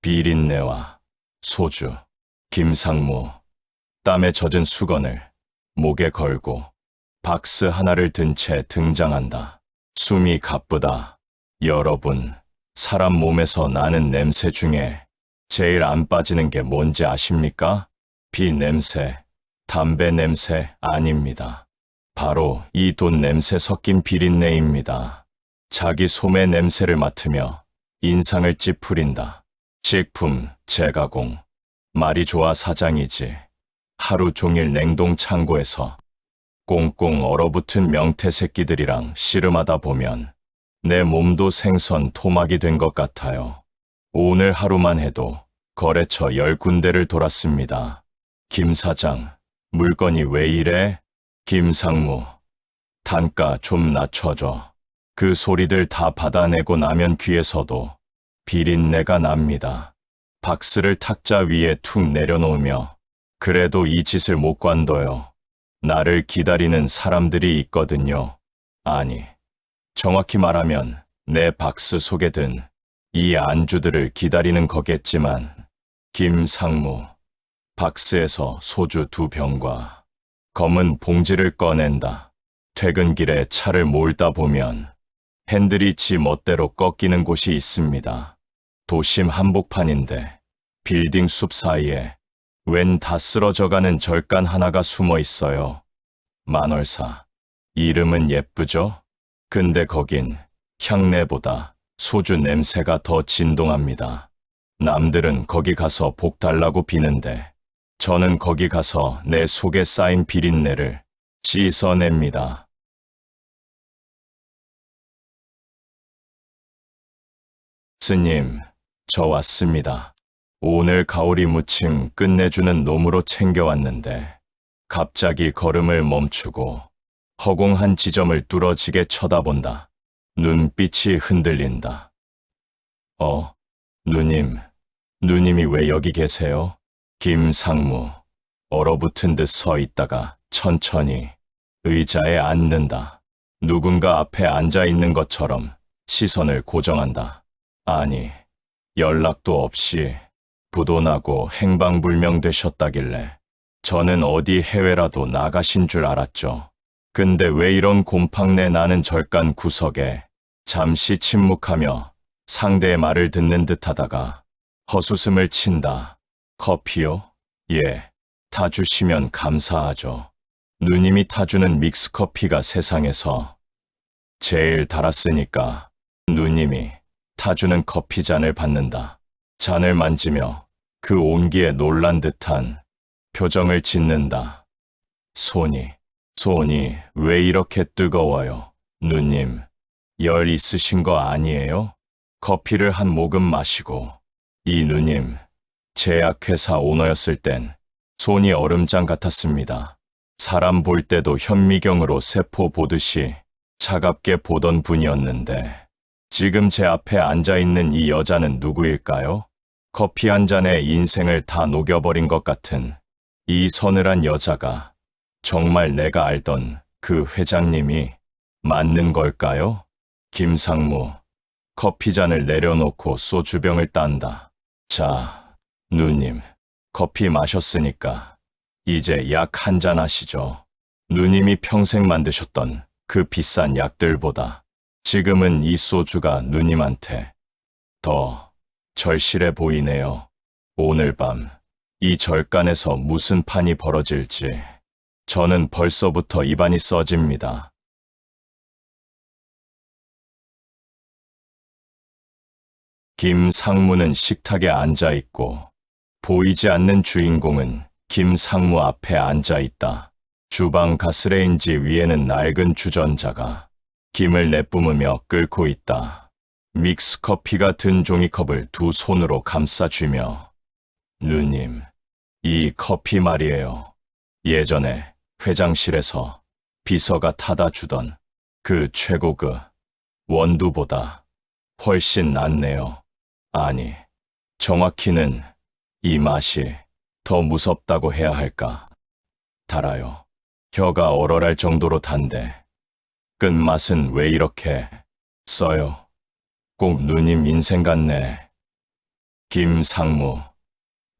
비린내와 소주, 김상무, 땀에 젖은 수건을 목에 걸고 박스 하나를 든 채 등장한다. 숨이 가쁘다. 여러분, 사람 몸에서 나는 냄새 중에 제일 안 빠지는 게 뭔지 아십니까? 피 냄새, 담배 냄새 아닙니다. 바로 이 돈 냄새 섞인 비린내입니다. 자기 소매 냄새를 맡으며 인상을 찌푸린다. 식품, 재가공. 말이 좋아 사장이지. 하루 종일 냉동 창고에서 꽁꽁 얼어붙은 명태 새끼들이랑 씨름하다 보면 내 몸도 생선 토막이 된 것 같아요. 오늘 하루만 해도 거래처 10군데를 돌았습니다. 김 사장, 물건이 왜 이래? 김상무, 단가 좀 낮춰줘. 그 소리들 다 받아내고 나면 귀에서도 비린내가 납니다. 박스를 탁자 위에 툭 내려놓으며 그래도 이 짓을 못 관둬요. 나를 기다리는 사람들이 있거든요. 아니, 정확히 말하면 내 박스 속에 든 이 안주들을 기다리는 거겠지만 김상무, 박스에서 소주 2병과 검은 봉지를 꺼낸다. 퇴근길에 차를 몰다 보면 핸들이 지 멋대로 꺾이는 곳이 있습니다. 도심 한복판인데 빌딩 숲 사이에 웬 다 쓰러져가는 절간 하나가 숨어 있어요. 만월사. 이름은 예쁘죠? 근데 거긴 향내보다 소주 냄새가 더 진동합니다. 남들은 거기 가서 복 달라고 비는데 저는 거기 가서 내 속에 쌓인 비린내를 씻어냅니다. 스님, 저 왔습니다. 오늘 가오리 무침 끝내주는 놈으로 챙겨왔는데 갑자기 걸음을 멈추고 허공한 지점을 뚫어지게 쳐다본다. 눈빛이 흔들린다. 누님이 왜 여기 계세요? 김상무, 얼어붙은 듯 서 있다가 천천히 의자에 앉는다. 누군가 앞에 앉아 있는 것처럼 시선을 고정한다. 아니, 연락도 없이 부도 나고 행방불명되셨다길래 저는 어디 해외라도 나가신 줄 알았죠. 근데 왜 이런 곰팡내 나는 절간 구석에 잠시 침묵하며 상대의 말을 듣는 듯하다가 헛웃음을 친다. 커피요? 예, 타주시면 감사하죠. 누님이 타주는 믹스커피가 세상에서 제일 달았으니까 누님이 타주는 커피잔을 받는다. 잔을 만지며 그 온기에 놀란 듯한 표정을 짓는다. 손이 왜 이렇게 뜨거워요? 누님, 열 있으신 거 아니에요? 커피를 한 모금 마시고, 이 누님, 제약회사 오너였을 땐 손이 얼음장 같았습니다. 사람 볼 때도 현미경으로 세포 보듯이 차갑게 보던 분이었는데, 지금 제 앞에 앉아있는 이 여자는 누구일까요? 커피 한 잔에 인생을 다 녹여버린 것 같은 이 서늘한 여자가 정말 내가 알던 그 회장님이 맞는 걸까요? 김상무, 커피잔을 내려놓고 소주병을 딴다. 자, 누님, 커피 마셨으니까 이제 약 한 잔 하시죠. 누님이 평생 만드셨던 그 비싼 약들보다 지금은 이 소주가 누님한테 더 절실해 보이네요. 오늘 밤 이 절간에서 무슨 판이 벌어질지 저는 벌써부터 입안이 써집니다. 김상무는 식탁에 앉아있고 보이지 않는 주인공은 김상무 앞에 앉아있다. 주방 가스레인지 위에는 낡은 주전자가 김을 내뿜으며 끓고 있다. 믹스커피가 든 종이컵을 두 손으로 감싸쥐며 누님, 이 커피 말이에요. 예전에 회장실에서 비서가 타다 주던 그 최고급 원두보다 훨씬 낫네요. 아니, 정확히는 이 맛이 더 무섭다고 해야 할까? 달아요. 혀가 얼얼할 정도로 단데 끝맛은 왜 이렇게 써요? 꼭 누님 인생 같네. 김상무,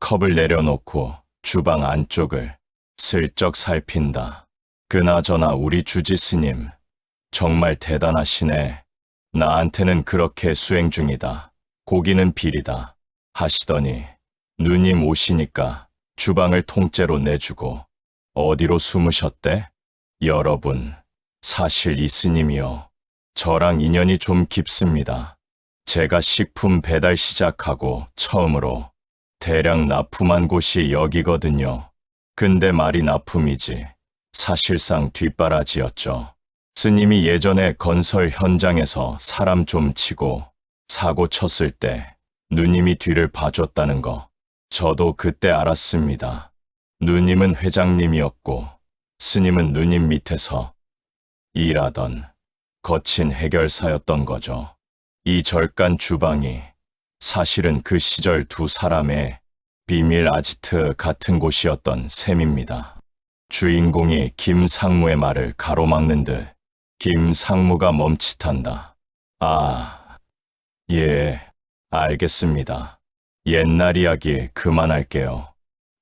컵을 내려놓고 주방 안쪽을 슬쩍 살핀다. 그나저나 우리 주지스님, 정말 대단하시네. 나한테는 그렇게 수행 중이다. 고기는 비리다. 하시더니 누님 오시니까 주방을 통째로 내주고 어디로 숨으셨대? 여러분, 사실 이 스님이요. 저랑 인연이 좀 깊습니다. 제가 식품 배달 시작하고 처음으로 대량 납품한 곳이 여기거든요. 근데 말이 납품이지 사실상 뒷바라지였죠. 스님이 예전에 건설 현장에서 사람 좀 치고 사고 쳤을 때 누님이 뒤를 봐줬다는 거 저도 그때 알았습니다. 누님은 회장님이었고 스님은 누님 밑에서 일하던 거친 해결사였던 거죠. 이 절간 주방이 사실은 그 시절 두 사람의 비밀 아지트 같은 곳이었던 셈입니다. 주인공이 김상무의 말을 가로막는 듯 김상무가 멈칫한다. 아, 예, 알겠습니다. 옛날 이야기 그만할게요.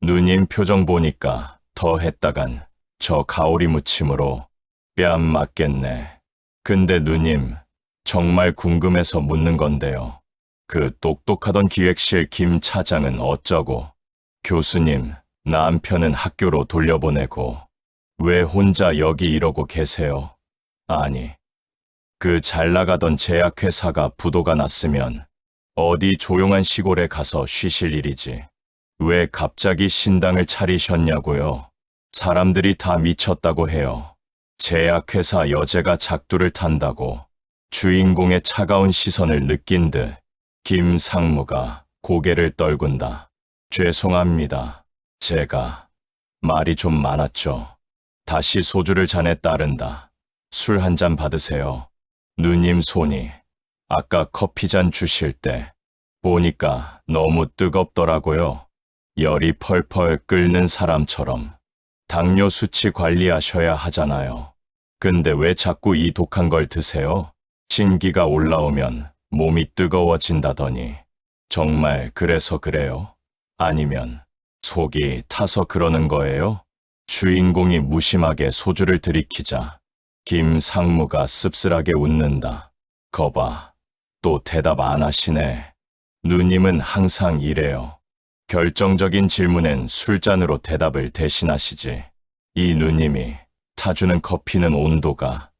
누님 표정 보니까 더 했다간 저 가오리 무침으로 뺨 맞겠네. 근데 누님, 정말 궁금해서 묻는 건데요. 그 똑똑하던 기획실 김 차장은 어쩌고? 교수님, 남편은 학교로 돌려보내고 왜 혼자 여기 이러고 계세요? 아니, 그 잘나가던 제약회사가 부도가 났으면 어디 조용한 시골에 가서 쉬실 일이지. 왜 갑자기 신당을 차리셨냐고요? 사람들이 다 미쳤다고 해요. 제약회사 여제가 작두를 탄다고 주인공의 차가운 시선을 느낀 듯 김상무가 고개를 떨군다. 죄송합니다. 제가 말이 좀 많았죠. 다시 소주를 잔에 따른다. 술 한 잔 받으세요. 누님 손이 아까 커피잔 주실 때 보니까 너무 뜨겁더라고요. 열이 펄펄 끓는 사람처럼. 당뇨 수치 관리하셔야 하잖아요. 근데 왜 자꾸 이 독한 걸 드세요? 신기가 올라오면 몸이 뜨거워진다더니. 정말 그래서 그래요? 아니면 속이 타서 그러는 거예요? 주인공이 무심하게 소주를 들이키자 김상무가 씁쓸하게 웃는다. 거봐, 또 대답 안 하시네. 누님은 항상 이래요. 결정적인 질문엔 술잔으로 대답을 대신하시지. 이 누님이 타주는 커피는 온도가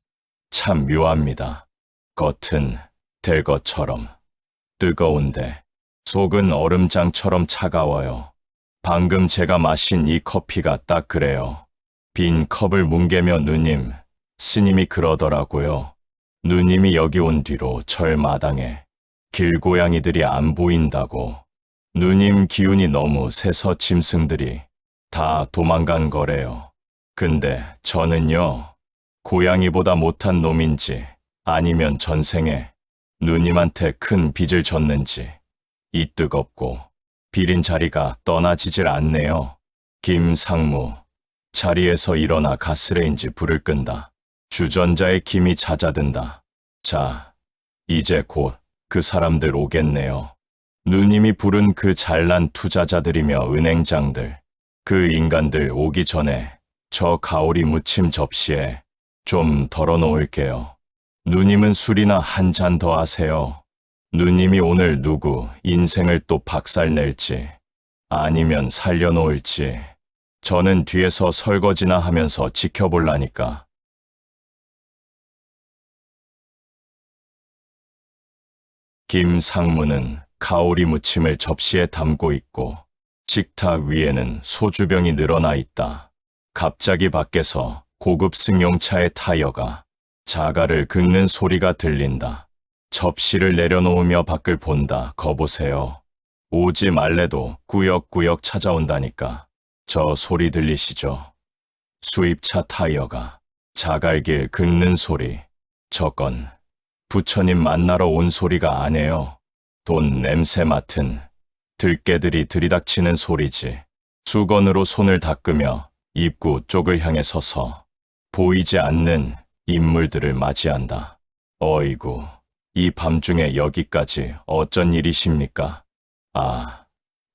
참 묘합니다. 겉은 될 것처럼 뜨거운데 속은 얼음장처럼 차가워요. 방금 제가 마신 이 커피가 딱 그래요. 빈 컵을 뭉개며 누님, 스님이 그러더라고요. 누님이 여기 온 뒤로 절 마당에 길고양이들이 안 보인다고. 누님 기운이 너무 세서 짐승들이 다 도망간 거래요. 근데 저는요, 고양이보다 못한 놈인지 아니면 전생에 누님한테 큰 빚을 졌는지 이 뜨겁고 비린 자리가 떠나지질 않네요. 김상무, 자리에서 일어나 가스레인지 불을 끈다. 주전자에 김이 잦아든다. 자, 이제 곧 그 사람들 오겠네요. 누님이 부른 그 잘난 투자자들이며 은행장들, 그 인간들 오기 전에 저 가오리 무침 접시에 좀 덜어놓을게요. 누님은 술이나 한 잔 더 하세요. 누님이 오늘 누구 인생을 또 박살낼지 아니면 살려놓을지 저는 뒤에서 설거지나 하면서 지켜볼라니까. 김상무는 가오리 무침을 접시에 담고 있고 식탁 위에는 소주병이 늘어나 있다. 갑자기 밖에서 고급 승용차의 타이어가 자갈을 긁는 소리가 들린다. 접시를 내려놓으며 밖을 본다. 거보세요. 오지 말래도 꾸역꾸역 찾아온다니까. 저 소리 들리시죠? 수입차 타이어가 자갈길 긁는 소리. 저건 부처님 만나러 온 소리가 아니에요. 돈 냄새 맡은 들깨들이 들이닥치는 소리지. 수건으로 손을 닦으며 입구 쪽을 향해 서서 보이지 않는 인물들을 맞이한다. 어이구, 이 밤중에 여기까지 어쩐 일이십니까? 아,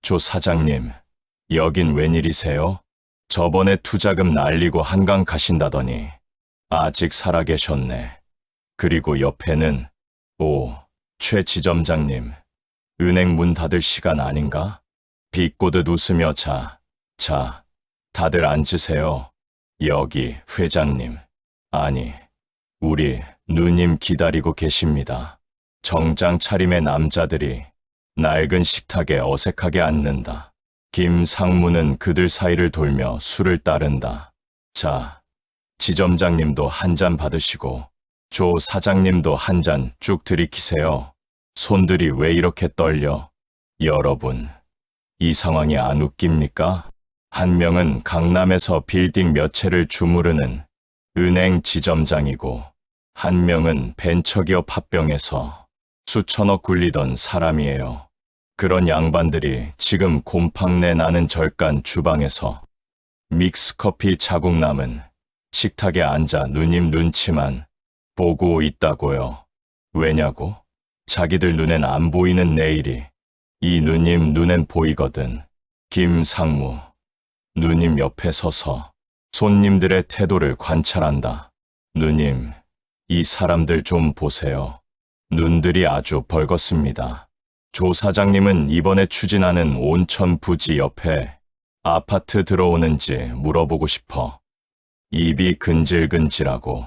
조 사장님, 여긴 웬일이세요? 저번에 투자금 날리고 한강 가신다더니 아직 살아계셨네. 그리고 옆에는 최 지점장님, 은행 문 닫을 시간 아닌가? 비꼬듯 웃으며 자, 다들 앉으세요. 여기 회장님, 아니, 우리 누님 기다리고 계십니다. 정장 차림의 남자들이 낡은 식탁에 어색하게 앉는다. 김상무는 그들 사이를 돌며 술을 따른다. 자, 지점장님도 한 잔 받으시고 조 사장님도 한 잔 쭉 들이키세요. 손들이 왜 이렇게 떨려? 여러분, 이 상황이 안 웃깁니까? 한 명은 강남에서 빌딩 몇 채를 주무르는 은행 지점장이고 한 명은 벤처기업 합병에서 수천억 굴리던 사람이에요. 그런 양반들이 지금 곰팡내 나는 절간 주방에서 믹스커피 자국 남은 식탁에 앉아 누님 눈치만 보고 있다고요. 왜냐고? 자기들 눈엔 안 보이는 내일이 이 누님 눈엔 보이거든. 김상무, 누님 옆에 서서 손님들의 태도를 관찰한다. 누님, 이 사람들 좀 보세요. 눈들이 아주 벌겋습니다. 조 사장님은 이번에 추진하는 온천 부지 옆에 아파트 들어오는지 물어보고 싶어 입이 근질근질하고,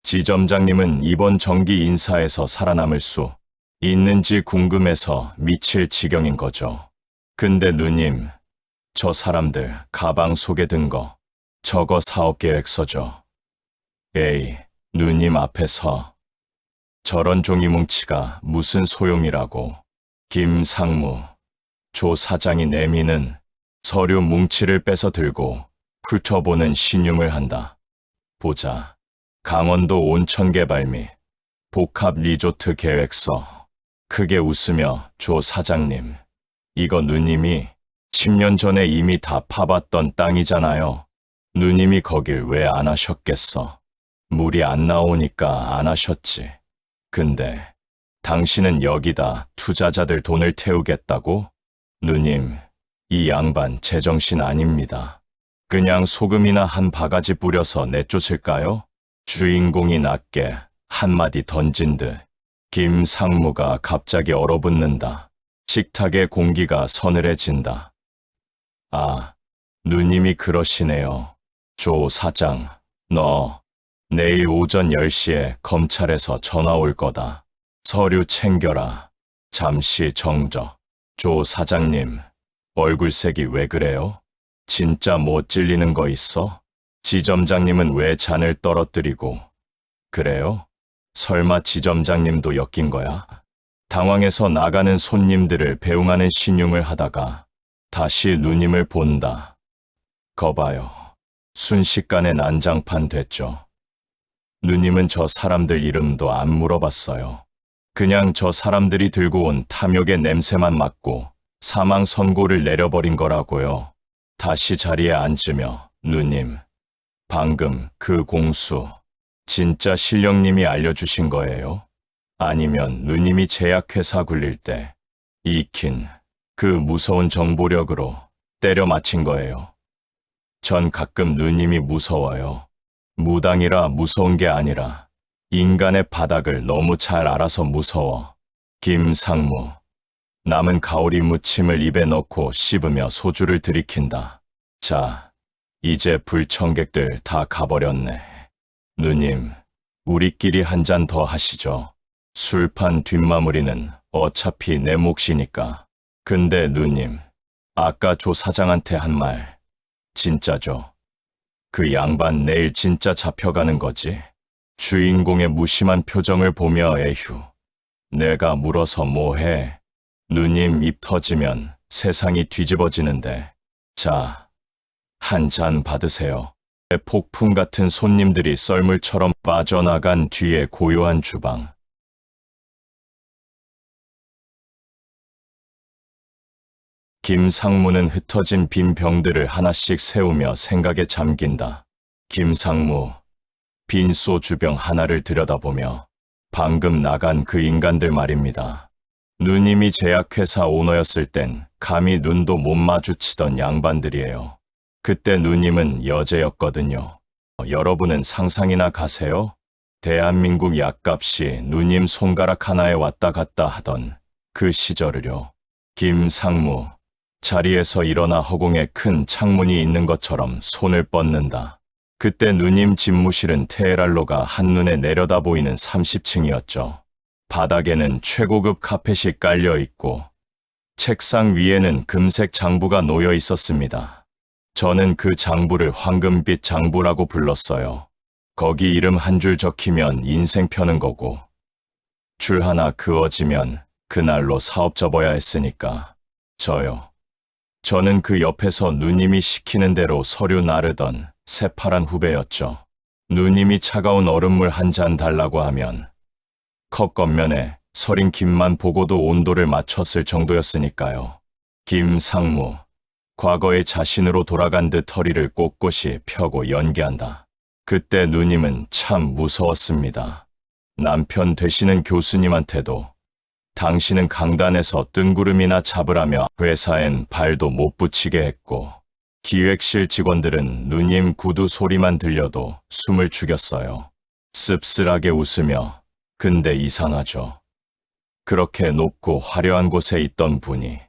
지점장님은 이번 정기 인사에서 살아남을 수 있는지 궁금해서 미칠 지경인 거죠. 근데 누님, 저 사람들 가방 속에 든 거 저거 사업계획서죠. 에이, 누님 앞에서 저런 종이뭉치가 무슨 소용이라고. 김상무, 조 사장이 내미는 서류 뭉치를 뺏어 들고 훑어보는 신용을 한다. 보자. 강원도 온천 개발 및 복합 리조트 계획서. 크게 웃으며 조 사장님, 이거 누님이 10년 전에 이미 다 파봤던 땅이잖아요. 누님이 거길 왜 안 하셨겠어? 물이 안 나오니까 안 하셨지. 근데 당신은 여기다 투자자들 돈을 태우겠다고? 누님, 이 양반 제정신 아닙니다. 그냥 소금이나 한 바가지 뿌려서 내쫓을까요? 주인공이 낮게 한마디 던진 듯 김상무가 갑자기 얼어붙는다. 식탁의 공기가 서늘해진다. 아, 누님이 그러시네요. 조 사장, 너 내일 오전 10시에 검찰에서 전화 올 거다. 서류 챙겨라. 잠시 정적. 조 사장님, 얼굴색이 왜 그래요? 진짜 못 찔리는 거 있어? 지점장님은 왜 잔을 떨어뜨리고. 그래요? 설마 지점장님도 엮인 거야? 당황해서 나가는 손님들을 배웅하는 신용을 하다가 다시 누님을 본다. 거봐요. 순식간에 난장판 됐죠. 누님은 저 사람들 이름도 안 물어봤어요. 그냥 저 사람들이 들고 온 탐욕의 냄새만 맡고 사망 선고를 내려버린 거라고요. 다시 자리에 앉으며, 누님, 방금 그 공수 진짜 실령님이 알려주신 거예요? 아니면 누님이 제약회사 굴릴 때 익힌 그 무서운 정보력으로 때려 맞힌 거예요? 전 가끔 누님이 무서워요. 무당이라 무서운 게 아니라 인간의 바닥을 너무 잘 알아서 무서워. 김상무, 남은 가오리 무침을 입에 넣고 씹으며 소주를 들이킨다. 자, 이제 불청객들 다 가버렸네. 누님, 우리끼리 한 잔 더 하시죠. 술판 뒷마무리는 어차피 내 몫이니까. 근데 누님, 아까 조 사장한테 한 말 진짜죠? 그 양반 내일 진짜 잡혀가는 거지? 주인공의 무심한 표정을 보며 에휴, 내가 물어서 뭐해? 누님 입 터지면 세상이 뒤집어지는데. 자, 한 잔 받으세요. 폭풍 같은 손님들이 썰물처럼 빠져나간 뒤에 고요한 주방. 김상무는 흩어진 빈 병들을 하나씩 세우며 생각에 잠긴다. 김상무, 빈 소주병 하나를 들여다보며 방금 나간 그 인간들 말입니다. 누님이 제약회사 오너였을 땐 감히 눈도 못 마주치던 양반들이에요. 그때 누님은 여제였거든요. 여러분은 상상이나 가세요? 대한민국 약값이 누님 손가락 하나에 왔다 갔다 하던 그 시절을요. 김상무, 자리에서 일어나 허공에 큰 창문이 있는 것처럼 손을 뻗는다. 그때 누님 집무실은 테헤랄로가 한눈에 내려다 보이는 30층이었죠. 바닥에는 최고급 카펫이 깔려 있고 책상 위에는 금색 장부가 놓여 있었습니다. 저는 그 장부를 황금빛 장부라고 불렀어요. 거기 이름 한 줄 적히면 인생 펴는 거고 줄 하나 그어지면 그날로 사업 접어야 했으니까 저는 그 옆에서 누님이 시키는 대로 서류 나르던 새파란 후배였죠. 누님이 차가운 얼음물 한 잔 달라고 하면 컵 겉면에 서린 김만 보고도 온도를 맞췄을 정도였으니까요. 김상무, 과거의 자신으로 돌아간 듯 허리를 꼿꼿이 펴고 연기한다. 그때 누님은 참 무서웠습니다. 남편 되시는 교수님한테도 당신은 강단에서 뜬구름이나 잡으라며 회사엔 발도 못 붙이게 했고 기획실 직원들은 누님 구두 소리만 들려도 숨을 죽였어요. 씁쓸하게 웃으며 근데 이상하죠. 그렇게 높고 화려한 곳에 있던 분이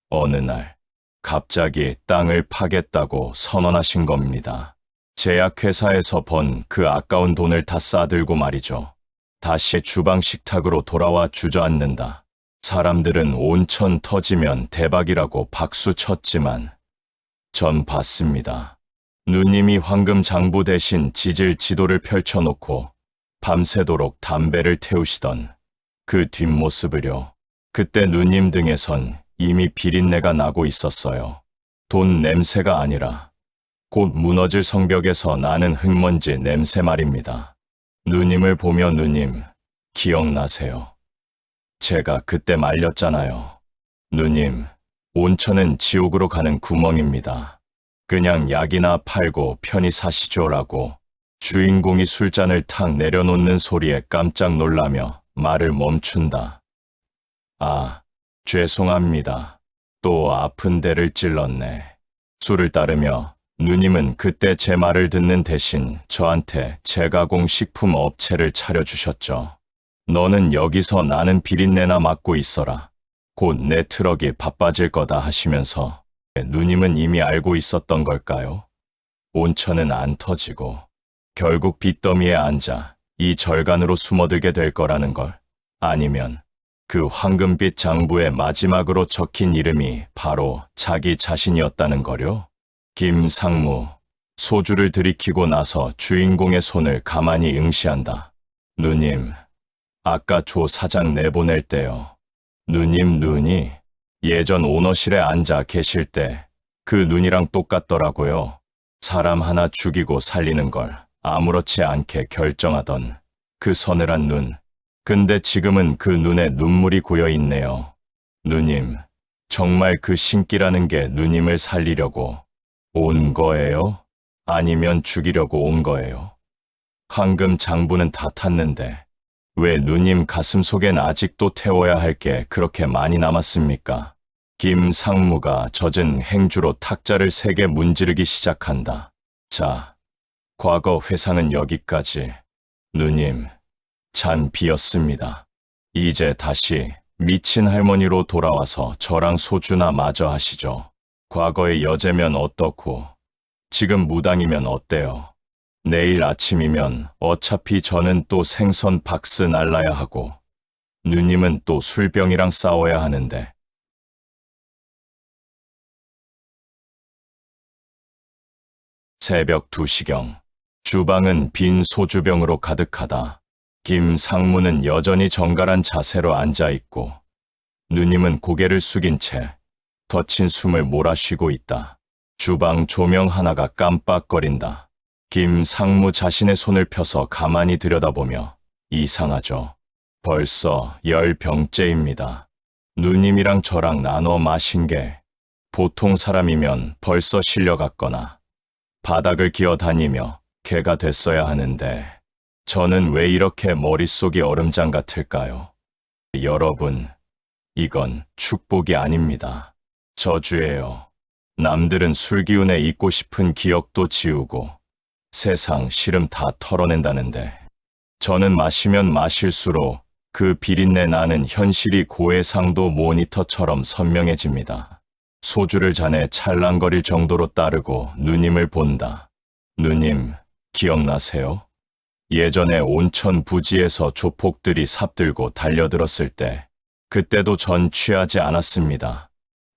어느 날 갑자기 땅을 파겠다고 선언하신 겁니다. 제약회사에서 번 그 아까운 돈을 다 싸들고 말이죠. 다시 주방 식탁으로 돌아와 주저앉는다. 사람들은 온천 터지면 대박이라고 박수 쳤지만 전 봤습니다. 누님이 황금 장부 대신 지질 지도를 펼쳐놓고 밤새도록 담배를 태우시던 그 뒷모습을요. 그때 누님 등에선 이미 비린내가 나고 있었어요. 돈 냄새가 아니라 곧 무너질 성벽에서 나는 흙먼지 냄새 말입니다. 누님을 보며 누님, 기억나세요? 제가 그때 말렸잖아요. 누님, 온천은 지옥으로 가는 구멍입니다. 그냥 약이나 팔고 편히 사시죠라고 주인공이 술잔을 탁 내려놓는 소리에 깜짝 놀라며 말을 멈춘다. 아, 죄송합니다. 또 아픈 데를 찔렀네. 술을 따르며 누님은 그때 제 말을 듣는 대신 저한테 제가공 식품 업체를 차려주셨죠. 너는 여기서 나는 비린내나 맡고 있어라. 곧 내 트럭이 바빠질 거다 하시면서 누님은 이미 알고 있었던 걸까요? 온천은 안 터지고 결국 빚더미에 앉아 이 절간으로 숨어들게 될 거라는 걸. 아니면 그 황금빛 장부에 마지막으로 적힌 이름이 바로 자기 자신이었다는 거요? 김상무, 소주를 들이키고 나서 주인공의 손을 가만히 응시한다. 누님, 아까 조 사장 내보낼 때요. 누님 눈이 예전 오너실에 앉아 계실 때 그 눈이랑 똑같더라고요. 사람 하나 죽이고 살리는 걸 아무렇지 않게 결정하던 그 서늘한 눈. 근데 지금은 그 눈에 눈물이 고여 있네요. 누님, 정말 그 신기라는 게 누님을 살리려고 온 거예요? 아니면 죽이려고 온 거예요? 황금 장부는 다 탔는데 왜 누님 가슴 속엔 아직도 태워야 할 게 그렇게 많이 남았습니까? 김상무가 젖은 행주로 탁자를 3개 문지르기 시작한다. 자, 과거 회상은 여기까지. 누님, 잔 비었습니다. 이제 다시 미친 할머니로 돌아와서 저랑 소주나 마저 하시죠. 과거의 여제면 어떻고 지금 무당이면 어때요? 내일 아침이면 어차피 저는 또 생선 박스 날라야 하고 누님은 또 술병이랑 싸워야 하는데. 새벽 2시경 주방은 빈 소주병으로 가득하다. 김상무는 여전히 정갈한 자세로 앉아있고 누님은 고개를 숙인 채 덧친 숨을 몰아쉬고 있다. 주방 조명 하나가 깜빡거린다. 김상무 자신의 손을 펴서 가만히 들여다보며 이상하죠. 벌써 10병째입니다. 누님이랑 저랑 나눠 마신 게 보통 사람이면 벌써 실려갔거나 바닥을 기어다니며 개가 됐어야 하는데 저는 왜 이렇게 머릿속이 얼음장 같을까요? 여러분, 이건 축복이 아닙니다. 저주예요. 남들은 술 기운에 잊고 싶은 기억도 지우고 세상 시름 다 털어낸다는데 저는 마시면 마실수록 그 비린내 나는 현실이 고해상도 모니터처럼 선명해집니다. 소주를 잔에 찰랑거릴 정도로 따르고 누님을 본다. 누님, 기억나세요? 예전에 온천 부지에서 조폭들이 삽들고 달려들었을 때 그때도 전 취하지 않았습니다.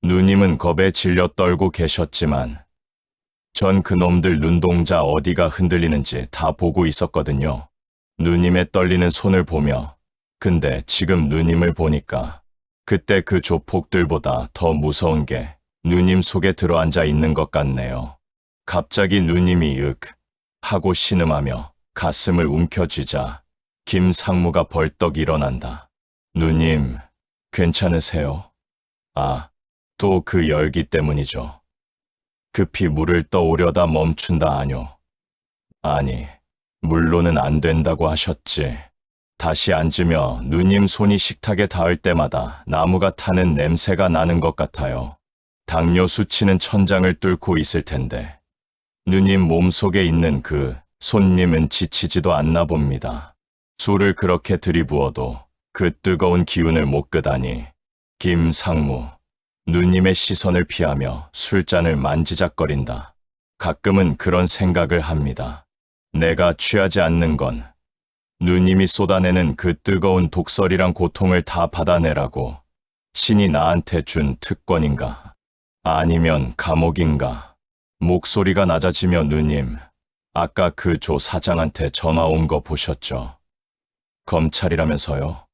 누님은 겁에 질려 떨고 계셨지만 전 그놈들 눈동자 어디가 흔들리는지 다 보고 있었거든요. 누님의 떨리는 손을 보며 근데 지금 누님을 보니까 그때 그 조폭들보다 더 무서운 게 누님 속에 들어앉아 있는 것 같네요. 갑자기 누님이 윽 하고 신음하며 가슴을 움켜쥐자 김상무가 벌떡 일어난다. 누님, 괜찮으세요? 아, 또 그 열기 때문이죠. 급히 물을 떠오려다 멈춘다 아뇨. 아니, 물로는 안 된다고 하셨지. 다시 앉으며 누님 손이 식탁에 닿을 때마다 나무가 타는 냄새가 나는 것 같아요. 당뇨 수치는 천장을 뚫고 있을 텐데 누님 몸속에 있는 그 손님은 지치지도 않나 봅니다. 술을 그렇게 들이부어도 그 뜨거운 기운을 못 끄다니. 김상무, 누님의 시선을 피하며 술잔을 만지작거린다. 가끔은 그런 생각을 합니다. 내가 취하지 않는 건 누님이 쏟아내는 그 뜨거운 독설이랑 고통을 다 받아내라고 신이 나한테 준 특권인가? 아니면 감옥인가? 목소리가 낮아지며 누님, 아까 그 조 사장한테 전화 온 거 보셨죠? 검찰이라면서요?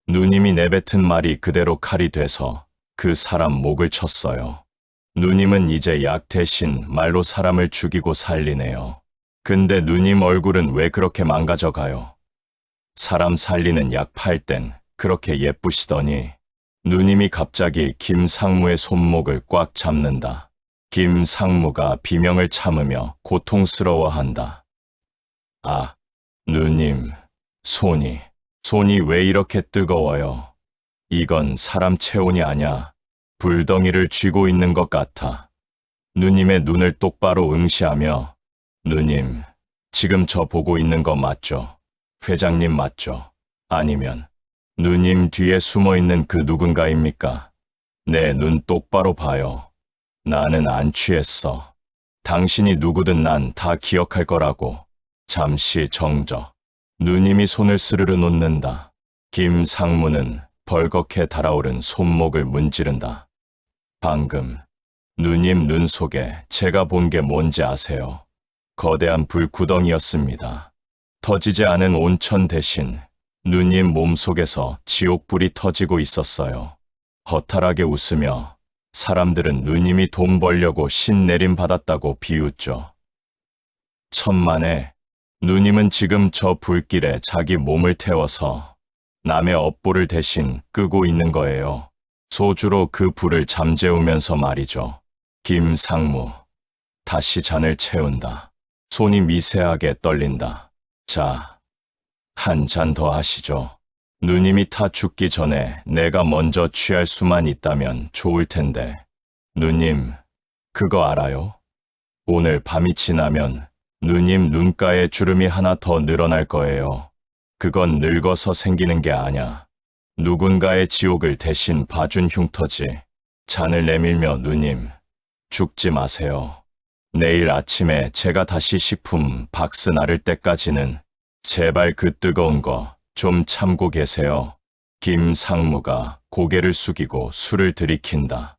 누님이 내뱉은 말이 그대로 칼이 돼서 그 사람 목을 쳤어요. 누님은 이제 약 대신 말로 사람을 죽이고 살리네요. 근데 누님 얼굴은 왜 그렇게 망가져가요? 사람 살리는 약 팔 땐 그렇게 예쁘시더니 누님이 갑자기 김상무의 손목을 꽉 잡는다. 김상무가 비명을 참으며 고통스러워한다. 아, 누님, 손이 왜 이렇게 뜨거워요? 이건 사람 체온이 아냐. 불덩이를 쥐고 있는 것 같아. 누님의 눈을 똑바로 응시하며 누님, 지금 저 보고 있는 거 맞죠? 회장님 맞죠? 아니면 누님 뒤에 숨어있는 그 누군가입니까? 내 눈 똑바로 봐요. 나는 안 취했어. 당신이 누구든 난 다 기억할 거라고. 잠시 정적. 누님이 손을 스르르 놓는다. 김상무는 벌겋게 달아오른 손목을 문지른다. 방금 누님 눈 속에 제가 본 게 뭔지 아세요? 거대한 불구덩이였습니다. 터지지 않은 온천 대신 누님 몸속에서 지옥불이 터지고 있었어요. 허탈하게 웃으며 사람들은 누님이 돈 벌려고 신내림 받았다고 비웃죠. 천만에 누님은 지금 저 불길에 자기 몸을 태워서 남의 업보를 대신 끄고 있는 거예요. 소주로 그 불을 잠재우면서 말이죠. 김상무, 다시 잔을 채운다. 손이 미세하게 떨린다. 자, 한 잔 더 하시죠. 누님이 타 죽기 전에 내가 먼저 취할 수만 있다면 좋을 텐데. 누님, 그거 알아요? 오늘 밤이 지나면 누님 눈가에 주름이 하나 더 늘어날 거예요. 그건 늙어서 생기는 게 아냐. 누군가의 지옥을 대신 봐준 흉터지. 잔을 내밀며 누님, 죽지 마세요. 내일 아침에 제가 다시 식품 박스 나를 때까지는 제발 그 뜨거운 거 좀 참고 계세요. 김상무가 고개를 숙이고 술을 들이킨다.